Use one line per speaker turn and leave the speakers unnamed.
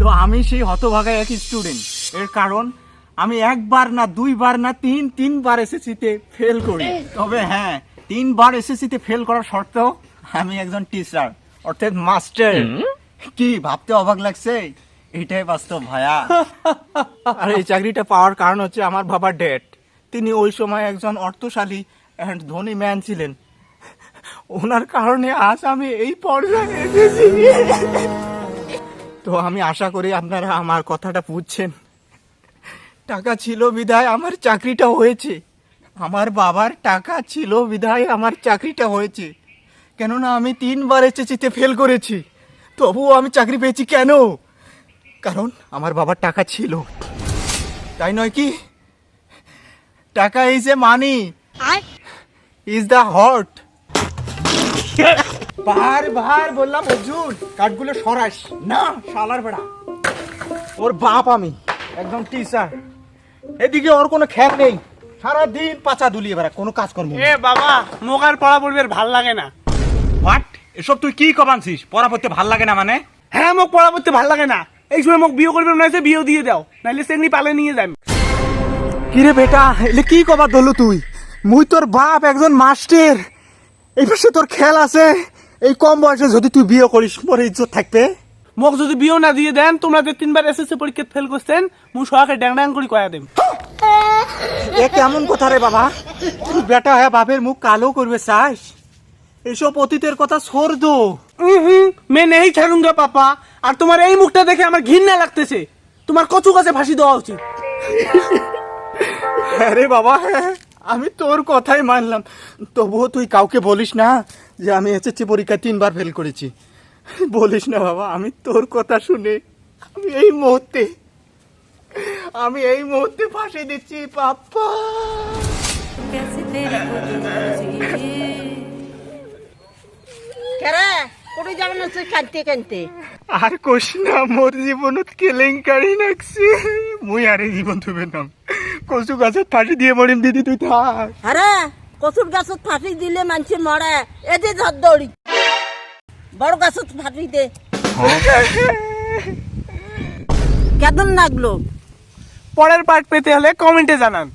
তো আমি সেই হতভাগা এক স্টুডেন্ট। এর কারণ আমি একবার না দুইবার না তিনবার এসএসসিতে ফেল করি। তবে হ্যাঁ, 3বার এসএসসিতে ফেল করার সত্ত্বেও আমি একজন টিচার, অর্থাৎ মাস্টার। কি ভাবতে অবাক লাগছে? এটাই বাস্তব ভাইয়া। আর এই চাকরিটা পাওয়ার কারণ হচ্ছে আমার বাবার ড্যাড। তিনি ওই সময় একজন অর্থশালী এন্ড ধনী ম্যান ছিলেন। ওনার কারণে আজ আমি এই পর্যায়ে এসেছি। তো আমি আশা করি আপনারা আমার কথাটা বুঝছেন। টাকা ছিল বিধায় আমার চাকরিটা হয়েছে। আমার বাবার টাকা ছিল বিধায় আমার চাকরিটা হয়েছে। কেননা আমি 3বার এসএসসিতে ফেল করেছি, তবুও আমি চাকরি পেয়েছি। কেন? কারণ আমার বাবার টাকা ছিল, তাই নয় কি? Taka is a money, is the heart. বারবার বললাম অর্জুন কাঠগুলো সরাস না, শালার বেড়া। ওর বাপ আমি একজন টিচার, এদিকে ওর কোনো খেয়াল নেই। সারাদিন পাচা দুলিয়ে বেড়া, কোনো কাজ কর্ম।
এ বাবা, মোক আর পড়া পড়বে ভাল লাগে না।
হোয়াট? এসব তুই কি কবানছিস? পড়া পড়তে ভাল লাগে না মানে?
হ্যাঁ, মোক পড়া পড়তে ভাল লাগে না। এই সময় মোক বিয়ে করবে না, বিয়ে দিয়ে দাও, নাইলে চেংড়ি পালে নিয়ে যান।
কিরে বেটা, এলে কি কবার ধরলো তুই? মুই তোর বাপ একজন মাস্টার। এই পাশে তোর খেয়াল আছে? এই কম বয়সে যদি তুই বিয়ে করিস, পরে ইজ্জত থাকবে।
মোক যদি বিয়ে না দিয়ে দেন, তোমরা যে 3বার এসএসসি পরীক্ষা ফেল করছেন, মুই সহাকে ড্যাং ড্যাং করে কয়া দেব।
এ কেমন কথা রে বাবা? তুই বেটা হ্যাঁ বাপের মুখ কালো করবে চাস? এসব অতীতের কথা ছোড় দো।
মে নেই ছাড়ুঙ্গা পাপা। আর তোমার এই মুখটা দেখে আমার ঘৃণা লাগতেছে। তোমার কচু গাছে ফাঁসি দেওয়া উচিত।
আরে বাবা, হ্যাঁ আমি তোর কথাই মানলাম, তবুও তুই কাউকে বলিস না যে আমি এসএসসি পরীক্ষা 3বার ফেল করেছি। বলিস না বাবা। আমি তোর কথা শুনে আমি এই মুহূর্তে ফাঁসি দিচ্ছি পাপ্পা। আর কোশ না, মোর জীবনত কেলেঙ্কারি লাগছে। মুই আরে জীবন তুবে নাম কচু গাছের ফাঁসি দিয়ে মরিম। দিদি তুই থাক।
আরে কচুর গাছত ফাঁসি দিলে মানুষের মরে, এতে ধর দৌড়ি বড় গাছত ফাঁসি দে। কেমন লাগলো?
পরের পার্ট পেতে হলে কমেন্টে জানান।